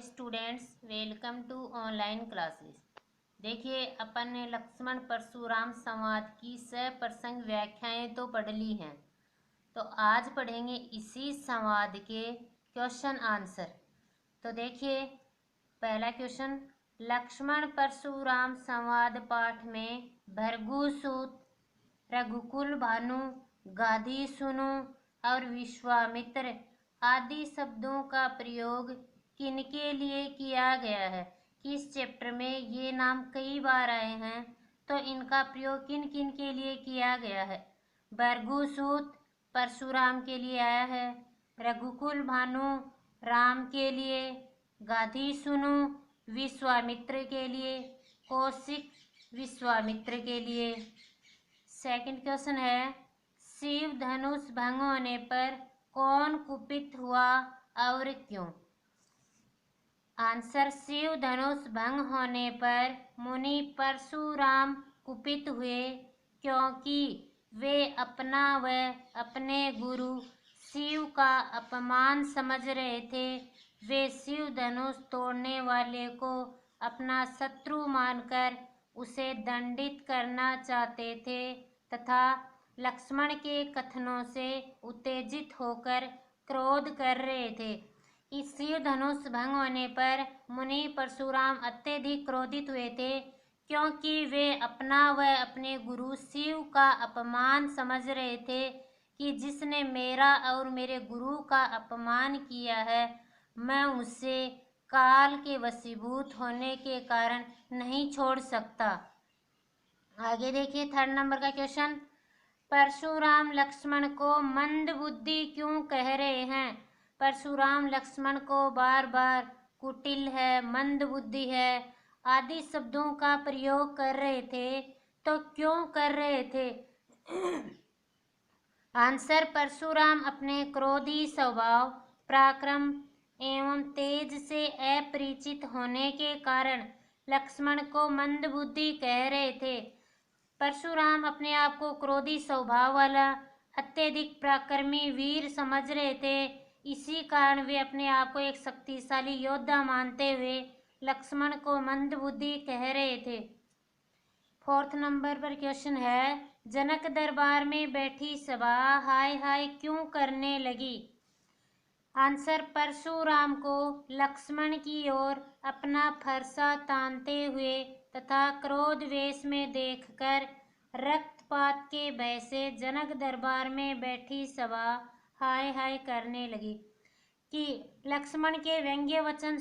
Students, welcome to online classes. देखिए, अपन ने लक्ष्मण परशुराम संवाद की सप्रसंग व्याख्याएं तो पढ़ ली हैं, तो आज पढ़ेंगे इसी संवाद के क्वेश्चन आंसर। तो देखिए, पहला क्वेश्चन, लक्ष्मण परशुराम संवाद पाठ में भृगुसुत, रघुकुल भानु, गाधी सुनु और विश्वामित्र आदि शब्दों का प्रयोग किनके लिए किया गया है। किस चैप्टर में ये नाम कई बार आए हैं, तो इनका प्रयोग किन किन के लिए किया गया है। भृगुसुत परशुराम के लिए आया है, रघुकुल भानु राम के लिए, गाधी सुनु विश्वामित्र के लिए, कौशिक विश्वामित्र के लिए। सेकंड क्वेश्चन है, शिव धनुष भंग होने पर कौन कुपित हुआ और क्यों। आंसर, शिव धनुष भंग होने पर मुनि परशुराम कुपित हुए, क्योंकि वे अपना व अपने गुरु शिव का अपमान समझ रहे थे। वे शिव धनुष तोड़ने वाले को अपना शत्रु मानकर उसे दंडित करना चाहते थे तथा लक्ष्मण के कथनों से उत्तेजित होकर क्रोध कर रहे थे। इस शिव धनुष भंग होने पर मुनि परशुराम अत्यधिक क्रोधित हुए थे, क्योंकि वे अपना व अपने गुरु शिव का अपमान समझ रहे थे कि जिसने मेरा और मेरे गुरु का अपमान किया है, मैं उसे काल के वशीभूत होने के कारण नहीं छोड़ सकता। आगे देखिए, थर्ड नंबर का क्वेश्चन, परशुराम लक्ष्मण को मंद बुद्धि क्यों कह रहे हैं। परशुराम लक्ष्मण को बार बार कुटिल है, मंद बुद्धि है आदि शब्दों का प्रयोग कर रहे थे, तो क्यों कर रहे थे। आंसर, परशुराम अपने क्रोधी स्वभाव, पराक्रम एवं तेज से अपरिचित होने के कारण लक्ष्मण को मंद बुद्धि कह रहे थे। परशुराम अपने आप को क्रोधी स्वभाव वाला, अत्यधिक पराक्रमी वीर समझ रहे थे। इसी कारण वे अपने आप को एक शक्तिशाली योद्धा मानते हुए लक्ष्मण को मंदबुद्धि कह रहे थे। फोर्थ नंबर पर क्वेश्चन है, जनक दरबार में बैठी सभा हाय हाय क्यों करने लगी। आंसर, परशुराम को लक्ष्मण की ओर अपना फरसा तानते हुए तथा क्रोध वेश में देखकर रक्तपात के भय से जनक दरबार में बैठी सभा हाय हाय करने लगी। कि लक्ष्मण के व्यंग्य वचन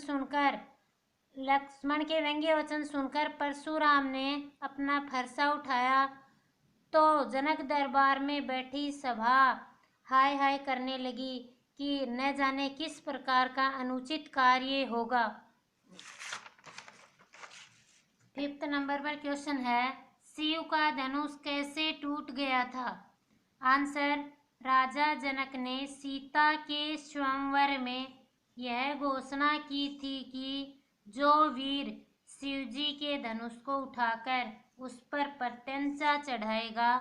सुनकर परशुराम ने अपना फरसा उठाया, तो जनक दरबार में बैठी सभा हाय हाय करने लगी कि न जाने किस प्रकार का अनुचित कार्य होगा। फिफ्थ नंबर पर क्वेश्चन है, शिव का धनुष कैसे टूट गया था। आंसर, राजा जनक ने सीता के स्वयंवर में यह घोषणा की थी कि जो वीर शिवजी के धनुष को उठाकर उस पर प्रत्यंचा चढ़ाएगा,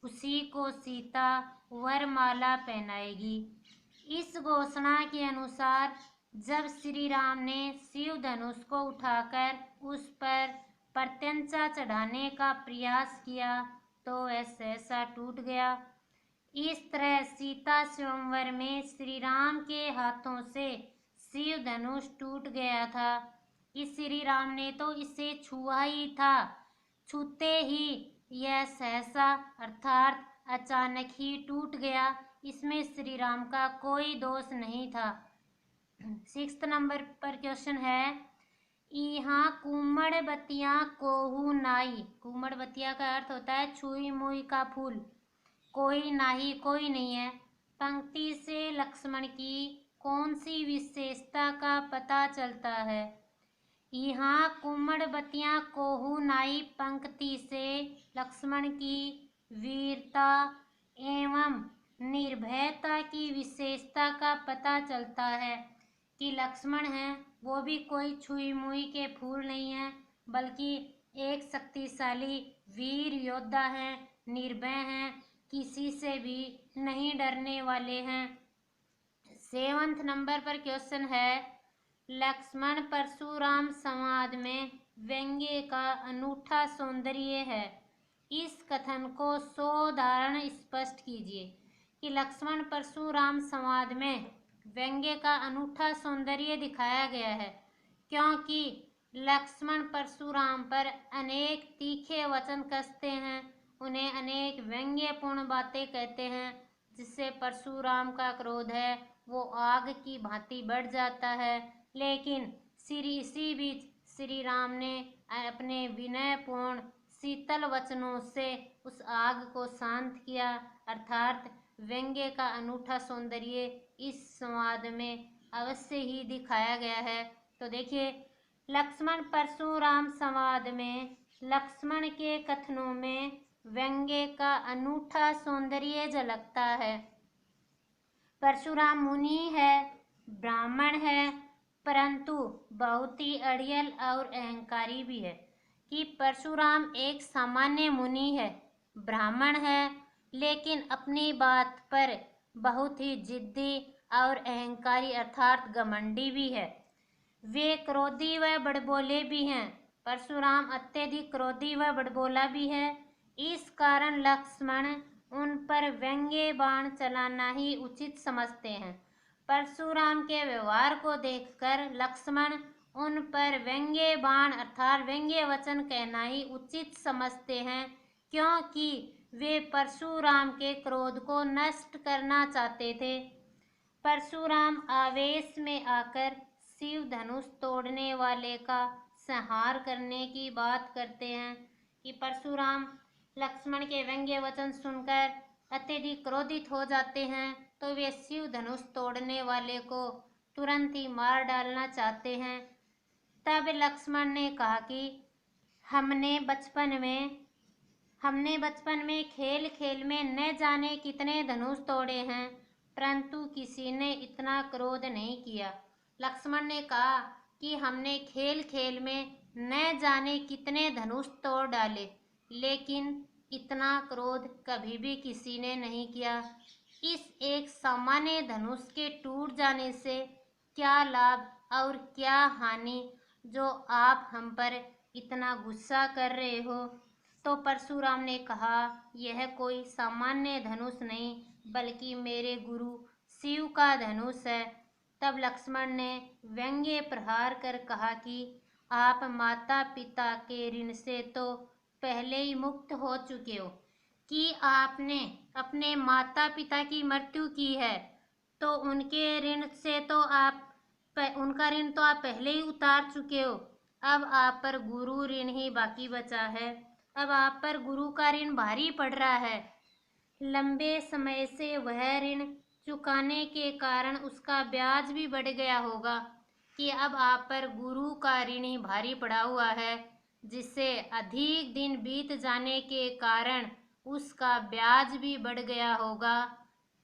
उसी को सीता वरमाला पहनाएगी। इस घोषणा के अनुसार जब श्री राम ने शिव धनुष को उठाकर उस पर प्रत्यंचा चढ़ाने का प्रयास किया, तो वह सहसा टूट गया। इस तरह सीता स्वयंवर में श्री राम के हाथों से शिव धनुष टूट गया था कि श्री राम ने तो इसे छुआ ही था। छूते ही यह सहसा अर्थात अचानक ही टूट गया। इसमें श्री राम का कोई दोष नहीं था। सिक्स्थ नंबर पर क्वेश्चन है, यहाँ कुमड़ बतिया कोहू नाई। कुमड़ बतिया का अर्थ होता है छुई मुई का फूल। कोई नाही, कोई नहीं है। पंक्ति से लक्ष्मण की कौन सी विशेषता का पता चलता है। यहाँ कुमड़ बतिया कोहू नाई पंक्ति से लक्ष्मण की वीरता एवं निर्भयता की विशेषता का पता चलता है कि लक्ष्मण हैं वो भी कोई छुई मुई के फूल नहीं है, बल्कि एक शक्तिशाली वीर योद्धा हैं, निर्भय हैं, किसी से भी नहीं डरने वाले हैं। सेवंथ नंबर पर क्वेश्चन है, लक्ष्मण परशुराम संवाद में व्यंग्य का अनूठा सौंदर्य है। इस कथन को सोदाहरण स्पष्ट कीजिए कि लक्ष्मण परशुराम संवाद में व्यंग्य का अनूठा सौंदर्य दिखाया गया है, क्योंकि लक्ष्मण परशुराम पर अनेक तीखे वचन कसते हैं, उन्हें अनेक व्यंग्यपूर्ण बातें कहते हैं, जिससे परशुराम का क्रोध है वो आग की भांति बढ़ जाता है। लेकिन इसी बीच श्री राम ने अपने विनयपूर्ण शीतल वचनों से उस आग को शांत किया। अर्थात व्यंग्य का अनूठा सौंदर्य इस संवाद में अवश्य ही दिखाया गया है। तो देखिए, लक्ष्मण परशुराम संवाद में लक्ष्मण के कथनों में व्यंग्य का अनूठा सौंदर्य झलकता है। परशुराम मुनि है, ब्राह्मण है, परंतु बहुत ही अड़ियल और अहंकारी भी है। कि परशुराम एक सामान्य मुनि है, ब्राह्मण है, लेकिन अपनी बात पर बहुत ही जिद्दी और अहंकारी अर्थात घमंडी भी है। वे क्रोधी व बड़बोले भी हैं। परशुराम अत्यधिक क्रोधी व बड़बोला भी है। इस कारण लक्ष्मण उन पर व्यंग्य बाण चलाना ही उचित समझते हैं। परशुराम के व्यवहार को देखकर लक्ष्मण उन पर व्यंग्य बाण अर्थात व्यंग्य वचन कहना ही उचित समझते हैं, क्योंकि वे परशुराम के क्रोध को नष्ट करना चाहते थे। परशुराम आवेश में आकर शिव धनुष तोड़ने वाले का संहार करने की बात करते हैं। कि परशुराम लक्ष्मण के व्यंग्य वचन सुनकर अत्यधिक क्रोधित हो जाते हैं, तो वे शिव धनुष तोड़ने वाले को तुरंत ही मार डालना चाहते हैं। तब लक्ष्मण ने कहा कि हमने बचपन में खेल खेल में न जाने कितने धनुष तोड़े हैं, परंतु किसी ने इतना क्रोध नहीं किया। लक्ष्मण ने कहा कि हमने खेल खेल में न जाने कितने धनुष तोड़ डाले, लेकिन इतना क्रोध कभी भी किसी ने नहीं किया। इस एक सामान्य धनुष के टूट जाने से क्या लाभ और क्या हानि, जो आप हम पर इतना गुस्सा कर रहे हो। तो परशुराम ने कहा, यह कोई सामान्य धनुष नहीं, बल्कि मेरे गुरु शिव का धनुष है। तब लक्ष्मण ने व्यंग्य प्रहार कर कहा कि आप माता पिता के ऋण से तो पहले ही मुक्त हो चुके हो। कि आपने अपने माता पिता की मृत्यु की है, तो उनके ऋण से तो उनका ऋण तो आप पहले ही उतार चुके हो। अब आप पर गुरु ऋण ही बाकी बचा है। अब आप पर गुरु का ऋण भारी पड़ रहा है। लंबे समय से वह ऋण चुकाने के कारण उसका ब्याज भी बढ़ गया होगा। कि अब आप पर गुरु का ऋण ही भारी पड़ा हुआ है, जिससे अधिक दिन बीत जाने के कारण उसका ब्याज भी बढ़ गया होगा।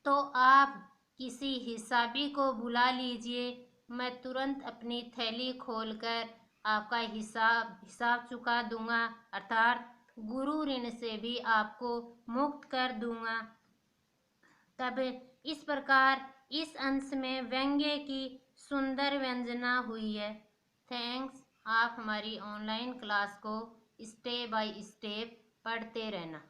तो आप किसी हिसाबी को बुला लीजिए, मैं तुरंत अपनी थैली खोलकर आपका हिसाब चुका दूंगा, अर्थात गुरु ऋण से भी आपको मुक्त कर दूंगा। तब इस प्रकार इस अंश में व्यंग्य की सुंदर व्यंजना हुई है। थैंक्स। आप हमारी ऑनलाइन क्लास को स्टेप बाय स्टेप पढ़ते रहना।